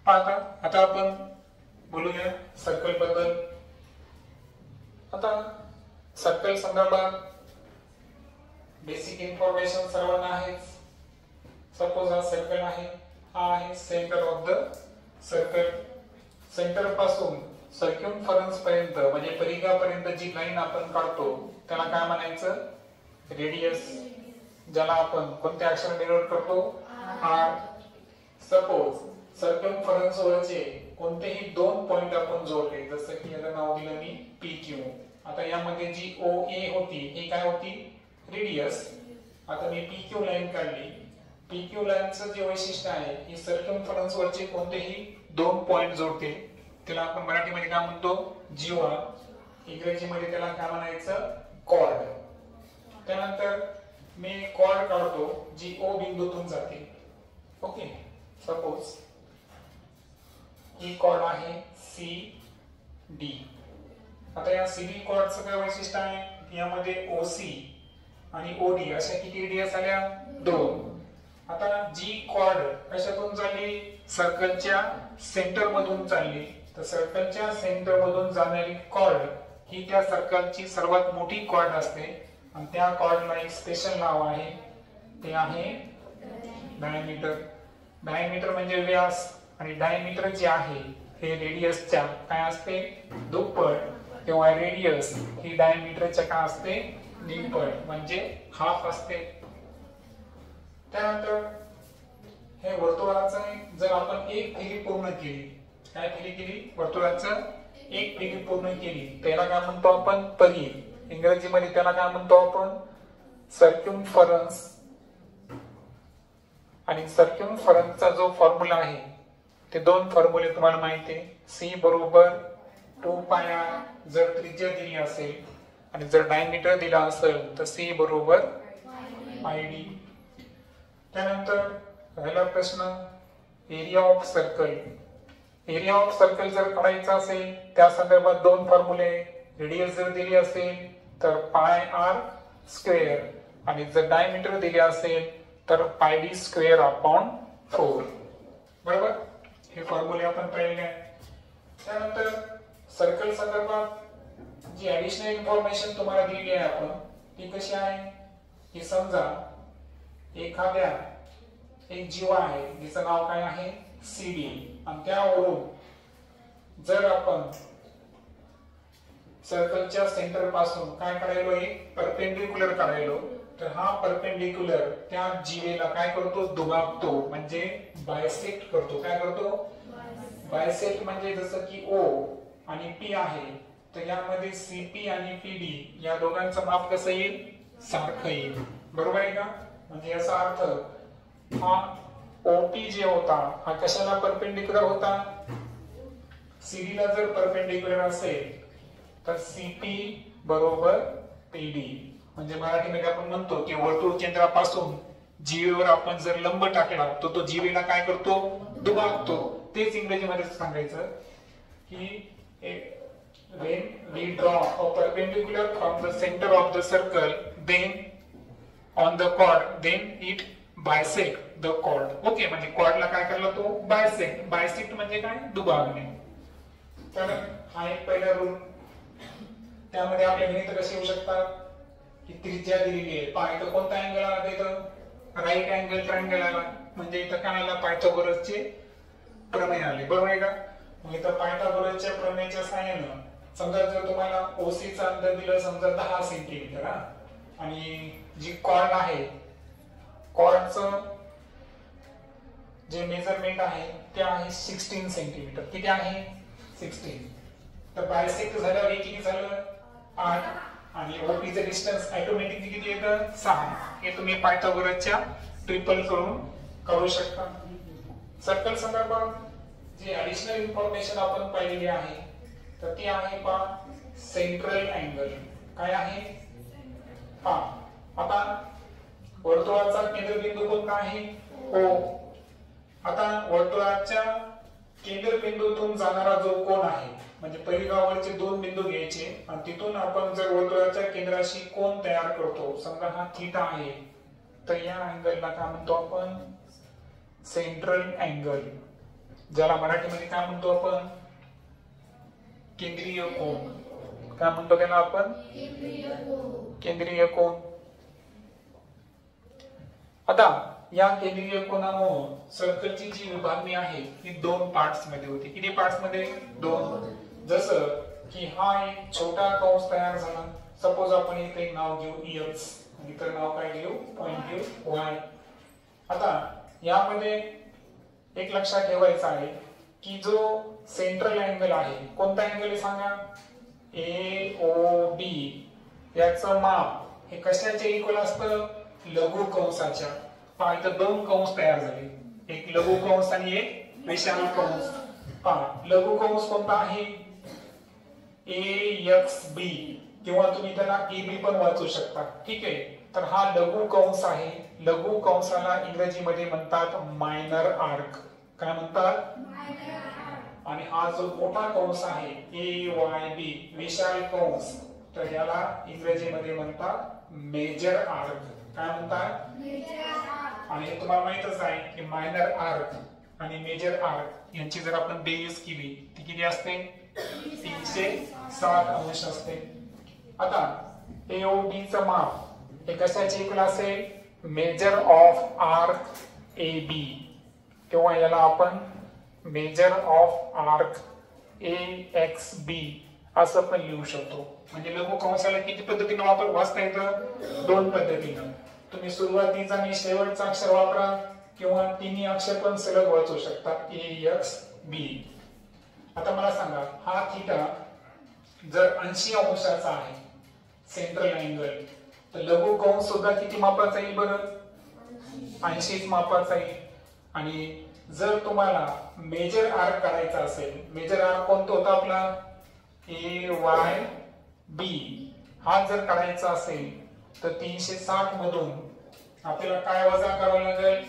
आता आता आपण बोलूया सर्कल बद्दल. आता सर्कल संदर्भात बेसिक इन्फॉर्मेशन सर्वांना आहेच. सपोज हा सर्कल आहे, हा आहे centre of the circle. Centre पासून सर्क्युमफरन्स पर्यंत म्हणजे परिघापर्यंत जी लाईन आपण काढतो त्याला काय म्हणायचं? रेडियस, ज्याला आपण कोणत्या अक्षराने डिनोट करतो? आर. सपोज सर्कमफरन्स वरचे कोणतेही दोन पॉइंट आपण जोडले, जसं की याला नाव दिलं मी PQ. आता यामध्ये जी OA होती ही काय होती? रेडियस. आता मी PQ लाईन काढली. PQ लाईनचं जे वैशिष्ट्य आहे ही सर्कमफरन्स वरचे कोणतेही दोन पॉइंट जोडते. त्याला आपण मराठीमध्ये काय म्हणतो? जीवा. इंग्रजीमध्ये त्याला काय म्हणायचं? कॉर्ड. त्यानंतर मी कॉर्ड काढतो जी O बिंदूतून जाते. ओके, सपोज ही कॉर्ड आहे CD. आता या CD कॉर्डचं काय वैशिष्ट्य आहे? यामध्ये OC आणि OD अशा किती रेडियस आल्या? 2. आता जी कॉर्ड कशातून चालली? सर्कलच्या सेंटर मधून चालली. तर सर्कलच्या सेंटर मधून जाणारी कॉर्ड ही त्या सर्कलची सर्वात मोठी कॉर्ड असते आणि त्या कॉर्डला एक स्पेशल नाव आहे, ते आहे डायमीटर. डायमीटर म्हणजे व्यास आणि डायमीटर जे आहे हे रेडियसच्या काय असते? दुप्पट. किंवा रेडियस ही डायमीटरच्या काय असते? निम्पट म्हणजे हाफ असते. त्यानंतर हे वर्तुळाचं जर आपण एक फेरी पूर्ण केली, काय फेरी केली? वर्तुळाचं एक फेरी पूर्ण केली, त्याला काय म्हणतो आपण? परिघ. इंग्रजीमध्ये त्याला काय म्हणतो आपण? सर्क्युमफरन्स. आणि सर्क्युमफरन्सचा जो फॉर्म्युला आहे ते दोन फॉर्म्युले तुम्हाला माहिती आहे. C बरोबर 2πr जर त्रिज्या दिली असेल आणि जर डायमीटर दिला असेल तर C बरोबर πd. त्यानंतर राहिला प्रश्न area of circle. Area of circle जर काढायचा असेल त्या संदर्भात दोन फॉर्म्युले. रेडियस जर दिली असेल तर πr² आणि जर डायमीटर दिले असेल तर πd²/4. बरोबर, हे फॉर्म्युले आपण पाहिले आहे. त्यानंतर सर्कल संदर्भात जी ऍडिशनल इन्फॉर्मेशन तुम्हाला दिली आहे आपण ती कशी आहे? की समजा एखाद्या एक जीवा आहे जिचं नाव काय आहे? CD. आणि त्यावरून जर आपण सर्कलच्या सेंटर पासून काय काढायलो? एक परपेंडिक्युलर काढायलो. तर हा परपेंडिक्युलर त्या जीवेला काय करतो? दुभागतो म्हणजे बायसेक्ट करतो. काय करतो? बायसेक्ट म्हणजे जसं की O आणि P आहे तर यामध्ये CP आणि PD या दोघांचं माप कसं येईल? सारखं येईल. बरोबर आहे का? म्हणजे याचा अर्थ हा OP जे होता हा कशाला परपेंडिक्युलर होता? CD ला जर परपेंडिक्युलर असेल तर CP बरोबर PD. म्हणजे मराठीमध्ये आपण म्हणतो की वर्तुळ केंद्रापासून जीवेवर आपण जर लंब टाकला तर तो जीवेला काय करतो? दुभागतो. तेच इंग्रजीमध्ये सांगायचं की when we draw a perpendicular from the center of the circle then on the chord then it bisect the chord. Okay, म्हणजे कॉर्डला काय करला? तो बायसेक्ट. बायसेक्ट म्हणजे काय? दुभागणे. तर हा एक पहिला रूल. त्यामध्ये आपले गणित कसे येऊ शकतात? की त्रिज्या दिलेली आहे. पहा इथं कोणता अँगल आला? इथं राईट अँगल ट्रायंगल आला. म्हणजे इथं काय आला? पायथागोरसचे प्रमेय आले. बरोबर आहे का? मग इथं पायथागोरसच्या प्रमेयच्या सहाय्यानं समजा जर तुम्हाला OC चं अंतर दिलं समजा 10 सेंटीमीटर आणि जी कॉर्ड आहे कॉर्डचं जे मेजरमेंट आहे ते आहे 16 सेंटीमीटर. किती आहे? 16. तर बायसेक्ट झाल्यावर हे किती झालं? 8. आणि OP चं डिस्टन्स ऑटोमॅटिकली किती येतं? 6. हे तुम्ही पायथागोरसच्या ट्रिपल करून करू शकता. सर्कल संदर्भात जी ऍडिशनल इन्फॉर्मेशन आपण पाहिलेली आहे तर ती आहे पहा सेंट्रल अँगल. काय आहे? पहा आता वर्तुळाचा केंद्रबिंदू कोणता आहे? O. आता वर्तुळाच्या केंद्रबिंदूतून जाणारा जो कोन आहे म्हणजे परिघावरचे दोन बिंदू घ्यायचे आणि तिथून आपण जर वर्तुळाच्या केंद्राशी कोन तयार करतो, समजा हा थीटा आहे तर या अँगलला काय म्हणतो आपण? Central angle. ज्याला मराठीमध्ये काय म्हणतो आपण, केंद्रीय कोन. काय म्हणतो त्याला आपण, केंद्रीय कोन. आता या केंद्रीय कोनामुळे सर्कलची जी विभागणी आहे ती 2 पार्ट्स मध्ये होती. किती पार्ट्स मध्ये, 2. जसं की हा एक छोटा कंस तयार झाला. सपोज आपण इथे नाव घेऊ x, इतर नाव काय घेऊ, पॉइंट घेऊ y. आता यामध्ये एक लक्षात ठेवायचं आहे की जो सेंट्रल अँगल आहे, कोणता अँगल आहे सांगा, AOB, याचं माप हे कशाचे इक्वल असतं, लघु कंसाच्या. पहा इथं 2 कंस तयार झाले, एक लघु कंस आणि एक विशाल कंस. पहा लघु कंस कोणता आहे, AXB, किंवा तुम्ही त्याला AB पण वाचू शकता. ठीक आहे, तर हा लघु कंस आहे. लघु कंसाला इंग्रजीमध्ये म्हणतात मायनर आर्क. काय म्हणतात, आणि हा जो मोठा कंस आहे AYB, विशाल कंस, तर याला इंग्रजीमध्ये म्हणतात मेजर आर्क. काय म्हणतात, आणि हे तुम्हाला माहितच आहे की मायनर आर्क आणि मेजर आर्क यांची जर आपण बेरीज केली ती किती असते, 360 अंश असते. आता AOB चं माप हे कशाचे इक्वल असेल, मेजर ऑफ आर्क AB, किंवा याला आपण मेजर ऑफ आर्क AXB असं पण लिहू शकतो. म्हणजे लघु कंसाला किती पद्धतीने वाचता येतं, 2 पद्धतीनं. तुम्ही सुरुवातीचा आणि शेवटचा अक्षर वापरा किंवा तिन्ही अक्षर पण सलग वाचू शकता, AXB. आता मला सांगा, हा थीटा जर 80 अंशाचा आहे सेंट्रल अँगल, तर लघु कंस सुद्धा किती मापाचा येईल बरं, 80 मापाचा येईल. आणि जर तुम्हाला मेजर आर्क करायचा असेल, मेजर आर्क कोणता होता आपला, AYB, हा जर करायचा असेल तर 360 मधून आपल्याला काय वजा करावं लागेल,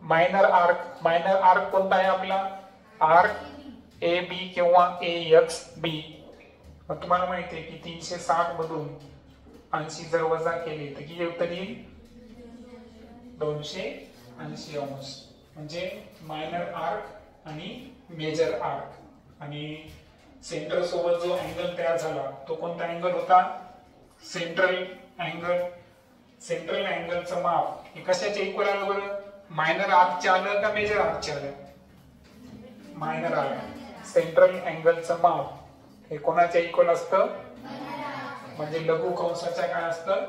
मायनर आर्क. मायनर आर्क कोणता आहे आपला, आर्क AB किंवा AXB. मग तुम्हाला माहिती आहे की 360 मधून 80 जर वजा केले तर किती उत्तर येईल, 280 अंश. म्हणजे मायनर आर्क आणि मेजर आर्क. आणि सेंटर सोबत जो अँगल तयार झाला तो कोणता अँगल होता, सेंट्रल अँगल. सेंट्रल अँगलचं माप हे कशाचे इक्वल आलं बरं, मायनर आर्कचे आलं का मेजर आर्कचे आलं, मायनर आर्क. सेंट्रल अँगलचं माप हे कोणाच्या इक्वल असतं, म्हणजे लघु कंसाच्या काय असतं,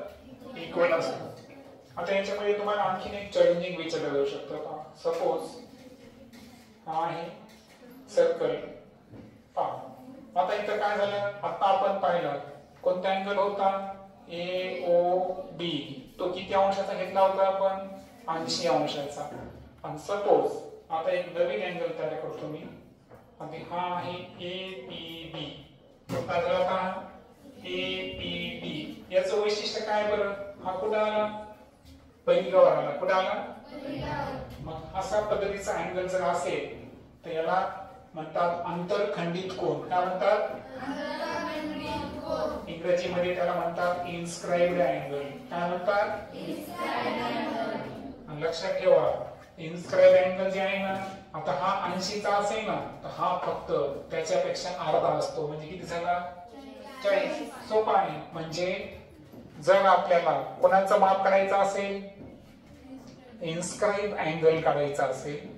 इक्वल असतं. आता याच्यामध्ये तुम्हाला आणखीन एक चॅलेंजिंग विचारलं जाऊ शकतं. सपोज हा आहे सर्कल. आता इथं काय झालं, आता आपण पाहिलं कोणता अँगल होता, AOB, तो किती अंशाचा घेतला होता आपण, 80 अंशाचा. आणि सपोज आता एक नवीन अँगल तयार करतो मी, आणि हा आहे APB. कोणता झाला होता, APB. याचं वैशिष्ट्य काय बरं, हा कुठं आला, परिघावर आला. कुठं आला, मग अशा पद्धतीचा अँगल जर असेल तर याला म्हणतात अंतरखंडित कोन. काय म्हणतात, इंग्रजीमध्ये त्याला म्हणतात इन्स्क्राइब्ड अँगल. काय म्हणतात, लक्षात ठेवा, इन्स्क्राइब्ड अँगल जे आहे ना, आता हा 80चा असेल ना तर हा फक्त त्याच्यापेक्षा अर्धा असतो. म्हणजे किती झाला, 40. सोपा आहे. म्हणजे जर आपल्याला कोणाचं माप करायचं असेल, इन्स्क्राइब अँगल काढायचा असेल,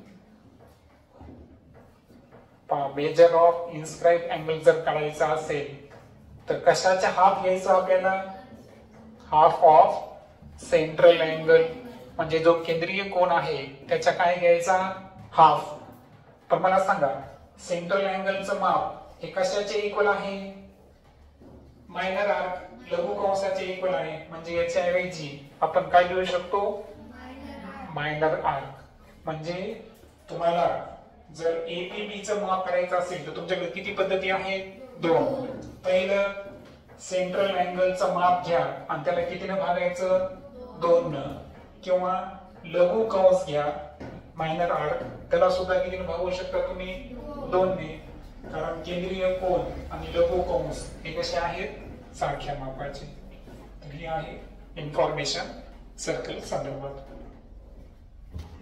मेजर ऑफ इन्स्क्राइब अँगल जर काढायचा असेल तर कशाचा हाफ घ्यायचा आपल्याला, हाफ ऑफ सेंट्रल अँगल. म्हणजे जो केंद्रीय कोन आहे त्याच्या काय घ्यायचा, हाफ. पण मला सांगा, सेंट्रल अँगलचं माप हे कशाचे इक्वल आहे, मायनर आर्क, लघु कंसाचे इक्वल आहे. म्हणजे याच्या ऐवजी आपण काय लिहू शकतो, मायनर आर्क. म्हणजे तुम्हाला जर APB चं माप करायचं असेल तर तुमच्याकडे किती पद्धती आहेत, 2. पहिलं सेंट्रल अँगलचं माप घ्या आणि त्याला कितीने भागायचं, 2 न. किंवा लघु कंस घ्या, मायनर आर्क, त्याला सुद्धा कितीने भागवू शकता तुम्ही, 2 ने. कारण केंद्रीय कोन आणि लघु कंस हे कसे आहेत, सारख्या मापाचे. तर ही आहे इन्फॉर्मेशन सर्कल संदर्भात.